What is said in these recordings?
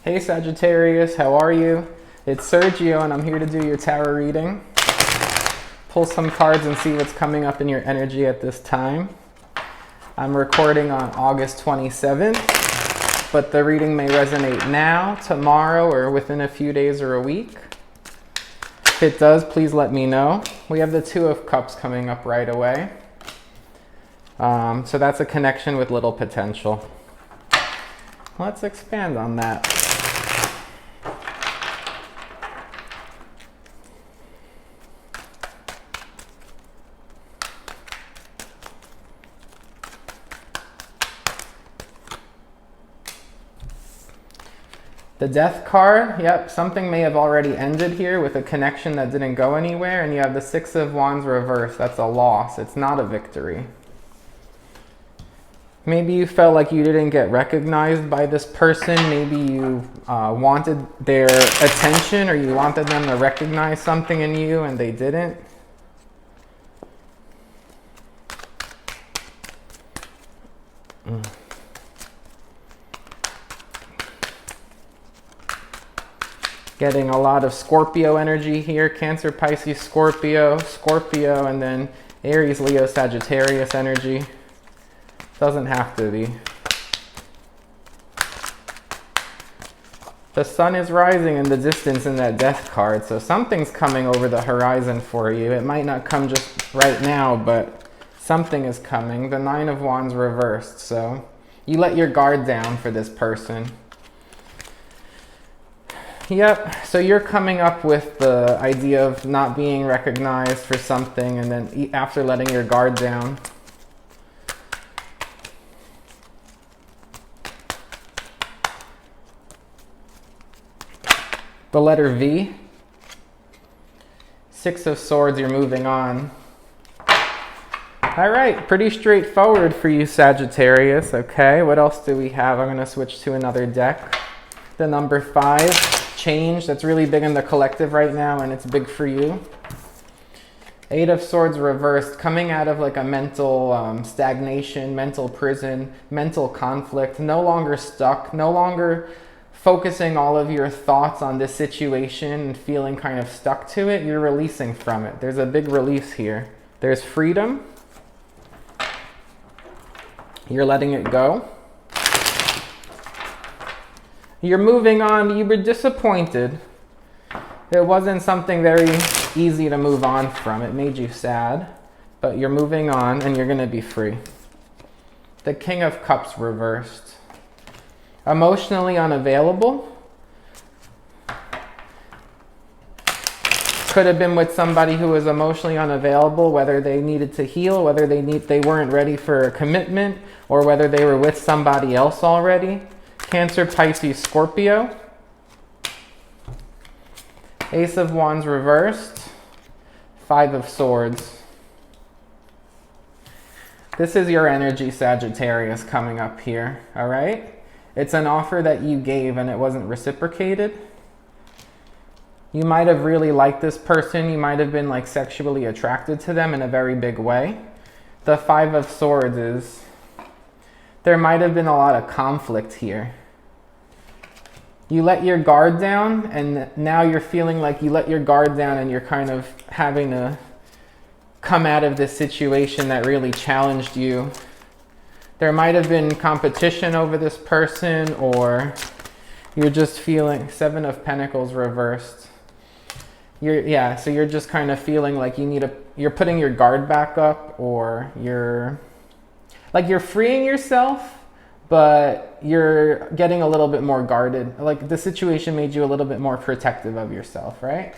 Hey Sagittarius, how are you? It's Sergio and I'm here to do your tarot reading. Pull some cards and see what's coming up in your energy at this time. I'm recording on August 27th, but the reading may resonate now, tomorrow, or within a few days or a week. If it does, please let me know. We have the Two of Cups coming up right away. So that's a connection with little potential. Let's expand on that. The Death card, yep, something may have already ended here with a connection that didn't go anywhere, and you have the Six of Wands reversed. That's a loss, it's not a victory. Maybe you felt like you didn't get recognized by this person. Maybe you wanted their attention, or you wanted them to recognize something in you and they didn't. Getting a lot of Scorpio energy here. Cancer, Pisces, Scorpio, and then Aries, Leo, Sagittarius energy. Doesn't have to be. The sun is rising in the distance in that Death card, so something's coming over the horizon for you. It might not come just right now, but something is coming. The Nine of Wands reversed, so you let your guard down for this person. Yep, so you're coming up with the idea of not being recognized for something, and then after letting your guard down. The letter V. Six of Swords, you're moving on. All right, pretty straightforward for you, Sagittarius. Okay, what else do we have? I'm going to switch to another deck. The number 5, change. That's really big in the collective right now, and it's big for you. Eight of Swords reversed, coming out of like a mental stagnation, mental prison, mental conflict, no longer stuck, no longer focusing all of your thoughts on this situation and feeling kind of stuck to it. You're releasing from it. There's a big release here. There's freedom. You're letting it go. You're moving on. You were disappointed. It wasn't something very easy to move on from. It made you sad, but you're moving on and you're going to be free. The King of Cups reversed. Emotionally unavailable. Could have been with somebody who was emotionally unavailable, whether they needed to heal, whether they weren't ready for a commitment, or whether they were with somebody else already. Cancer, Pisces, Scorpio. Ace of Wands reversed. Five of Swords. This is your energy, Sagittarius, coming up here, all right? It's an offer that you gave and it wasn't reciprocated. You might have really liked this person. You might have been like sexually attracted to them in a very big way. The Five of Swords is, there might have been a lot of conflict here. You let your guard down, and now you're feeling like you let your guard down and you're kind of having to come out of this situation that really challenged you. There might have been competition over this person, or you're just feeling Seven of Pentacles reversed. So you're just kind of feeling like you're putting your guard back up, or you're freeing yourself, but you're getting a little bit more guarded. Like the situation made you a little bit more protective of yourself, right?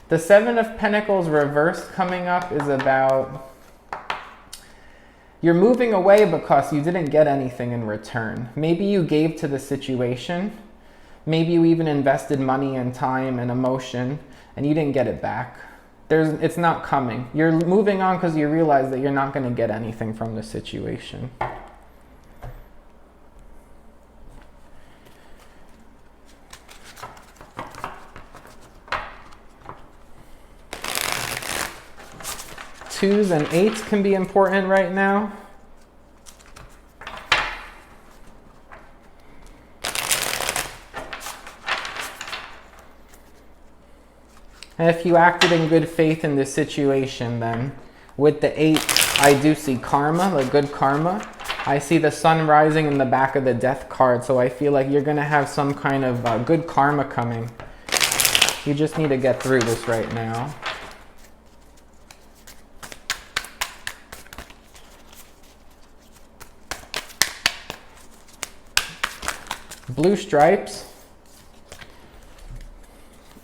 The Seven of Pentacles reversed coming up is about you're moving away because you didn't get anything in return. Maybe you gave to the situation. Maybe you even invested money and time and emotion and you didn't get it back. It's not coming. You're moving on because you realize that you're not going to get anything from the situation. Twos and eights can be important right now. And if you acted in good faith in this situation, then with the 8, I do see karma, like good karma. I see the sun rising in the back of the death card, so I feel like you're going to have some kind of good karma coming. You just need to get through this right now. Blue stripes.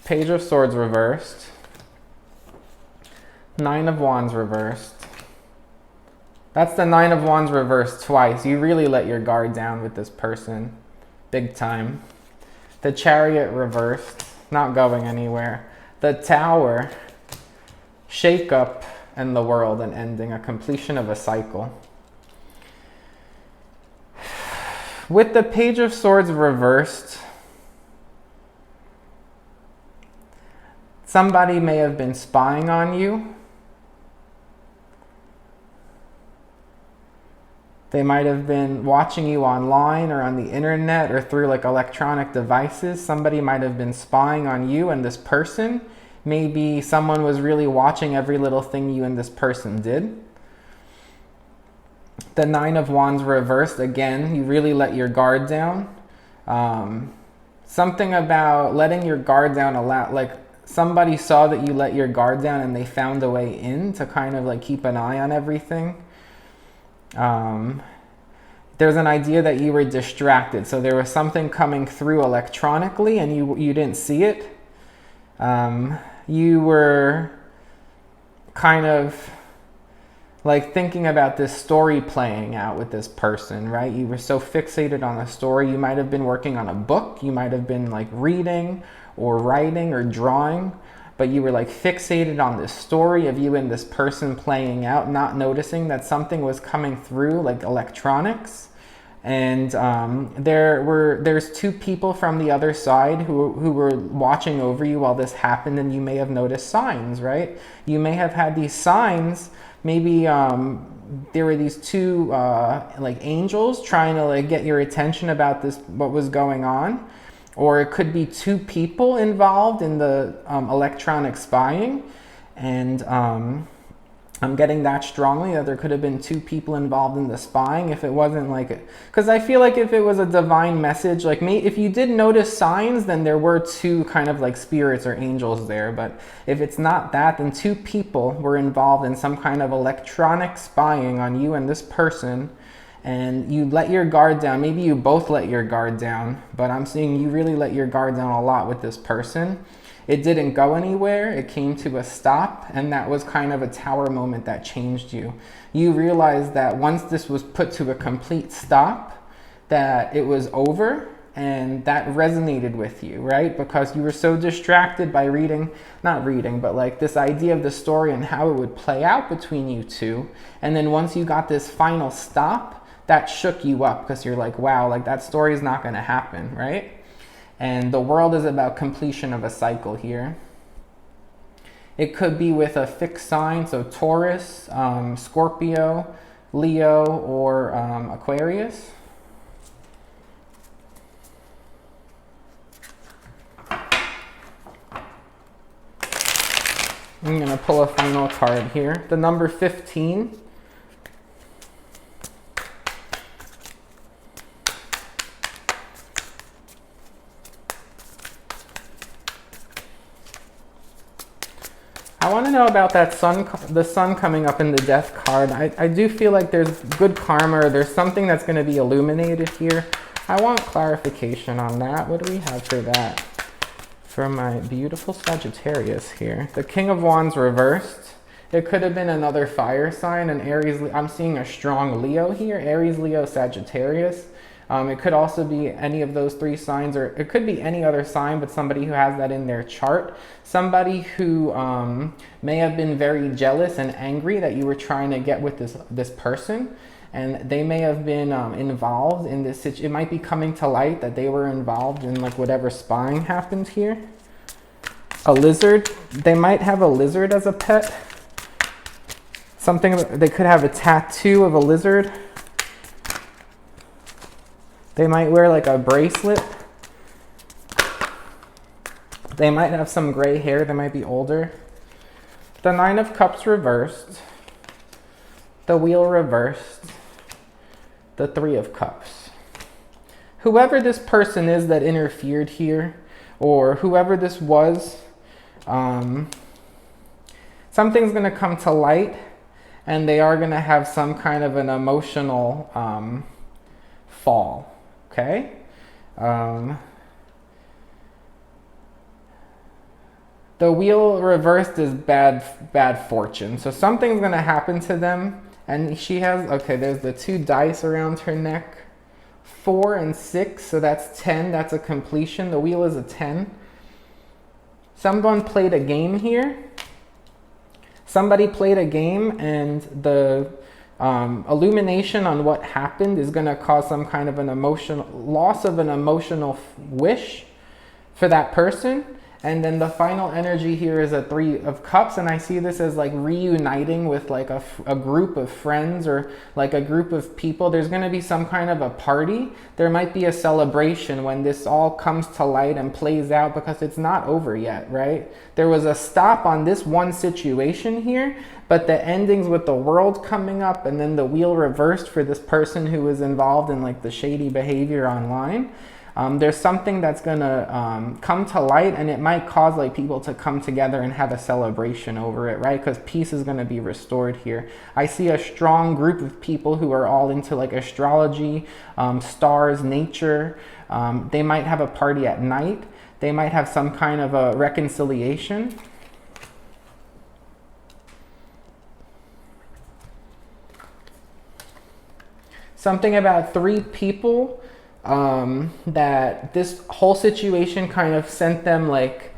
Page of Swords reversed. 9 of Wands reversed. That's the 9 of Wands reversed twice. You really let your guard down with this person. Big time. The Chariot reversed. Not going anywhere. The Tower. Shake up in the world and ending. A completion of a cycle. With the Page of Swords reversed, somebody may have been spying on you. They might have been watching you online or on the internet or through like electronic devices. Somebody might have been spying on you and this person. Maybe someone was really watching every little thing you and this person did. The 9 of Wands reversed, again, you really let your guard down. Something about letting your guard down a lot, like somebody saw that you let your guard down and they found a way in to kind of like keep an eye on everything. There's an idea that you were distracted. So there was something coming through electronically and you didn't see it. You were kind of like thinking about this story playing out with this person, right? You were so fixated on a story. You might have been working on a book. You might have been like reading or writing or drawing, but you were like fixated on this story of you and this person playing out, not noticing that something was coming through like electronics. And there's 2 people from the other side who were watching over you while this happened, and you may have noticed signs, right? You may have had these signs. Maybe there were these 2 like angels trying to like get your attention about this, what was going on. Or it could be 2 people involved in the electronic spying. And I'm getting that strongly, that there could have been 2 people involved in the spying if it wasn't like, because I feel like if it was a divine message, like if you did notice signs, then there were 2 kind of like spirits or angels there. But if it's not that, then 2 people were involved in some kind of electronic spying on you and this person, and you let your guard down. Maybe you both let your guard down, but I'm seeing you really let your guard down a lot with this person. It didn't go anywhere. It came to a stop, and that was kind of a tower moment that changed you. You realized that once this was put to a complete stop, that it was over, and that resonated with you, right? Because you were so distracted by not reading, but like this idea of the story and how it would play out between you 2. And then once you got this final stop, that shook you up because you're like, wow, like that story is not going to happen, right? And the world is about completion of a cycle here. It could be with a fixed sign, so Taurus, Scorpio, Leo, or Aquarius. I'm going to pull a final card here. The number 15. I want to know about that sun, the sun coming up in the death card. I do feel like there's good karma, or there's something that's going to be illuminated here. I want clarification on that. What do we have for that? For my beautiful Sagittarius here. The King of Wands reversed. It could have been another fire sign, an Aries. I'm seeing a strong Leo here. Aries, Leo, Sagittarius. It could also be any of those 3 signs, or it could be any other sign, but somebody who has that in their chart. Somebody who may have been very jealous and angry that you were trying to get with this person, and they may have been involved in this situation. It might be coming to light that they were involved in like whatever spying happened here. A lizard. They might have a lizard as a pet. Something, they could have a tattoo of a lizard. They might wear like a bracelet. They might have some gray hair. They might be older. The Nine of Cups reversed. The Wheel reversed. The Three of Cups. Whoever this person is that interfered here, or whoever this was, something's going to come to light, and they are going to have some kind of an emotional fall, okay? The Wheel reversed is bad fortune. So something's going to happen to them. And she has, okay, there's the 2 dice around her neck. 4 and 6, so that's 10. That's a completion. The Wheel is a 10. Someone played a game here. Somebody played a game, and the illumination on what happened is going to cause some kind of an loss of an emotional wish for that person. And then the final energy here is a 3 of Cups, and I see this as like reuniting with like a group of friends, or like a group of people. There's going to be some kind of a party. There might be a celebration when this all comes to light and plays out, because it's not over yet, right? There was a stop on this one situation here, but the endings with the World coming up and then the Wheel reversed for this person who was involved in like the shady behavior online. There's something that's going to come to light, and it might cause like people to come together and have a celebration over it, right? Because peace is going to be restored here. I see a strong group of people who are all into like astrology, stars, nature. They might have a party at night. They might have some kind of a reconciliation. Something about 3 people. That this whole situation kind of sent them like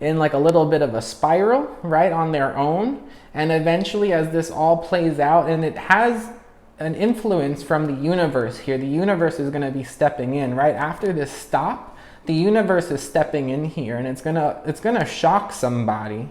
in like a little bit of a spiral, right, on their own. And eventually, as this all plays out, and it has an influence from the universe here, the universe is going to be stepping in right after this stop. The universe is stepping in here, and it's gonna shock somebody.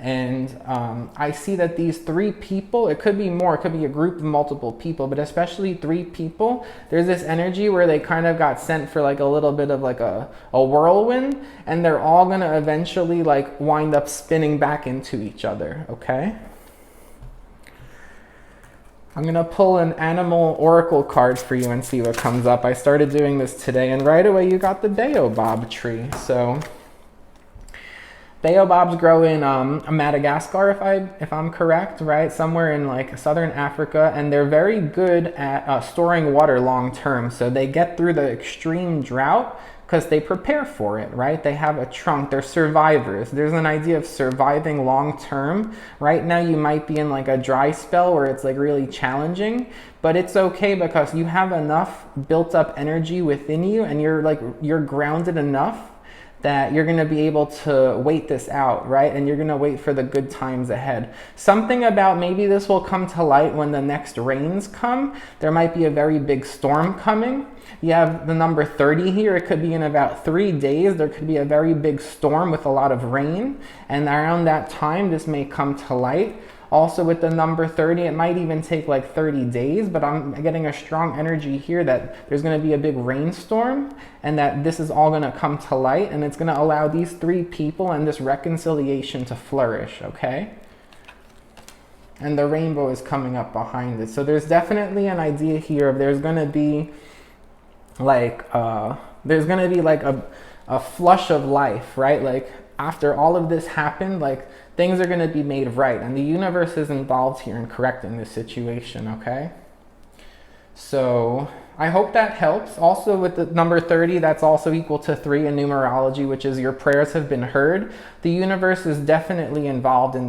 And I see that these 3 people, it could be more, it could be a group of multiple people, but especially 3 people, there's this energy where they kind of got sent for like a little bit of like a whirlwind, and they're all going to eventually like wind up spinning back into each other, okay? I'm going to pull an animal oracle card for you and see what comes up. I started doing this today, and right away you got the baobab tree. So baobabs grow in Madagascar, if I'm correct, right? Somewhere in like southern Africa, and they're very good at storing water long term. So they get through the extreme drought because they prepare for it, right? They have a trunk, they're survivors. There's an idea of surviving long term. Right now you might be in like a dry spell where it's like really challenging, but it's okay because you have enough built up energy within you, and you're grounded enough that you're going to be able to wait this out, right? And you're going to wait for the good times ahead. Something about maybe this will come to light when the next rains come. There might be a very big storm coming. You have the number 30 here. It could be in about 3 days. There could be a very big storm with a lot of rain. And around that time, this may come to light. Also with the number 30, it might even take like 30 days, but I'm getting a strong energy here that there's going to be a big rainstorm, and that this is all going to come to light, and it's going to allow these 3 people and this reconciliation to flourish, okay? And the rainbow is coming up behind it. So there's definitely an idea here of there's going to be like a flush of life, right? Like after all of this happened, like things are going to be made right, and the universe is involved here in correcting this situation, okay? So I hope that helps. Also with the number 30, that's also equal to 3 in numerology, which is your prayers have been heard. The universe is definitely involved in this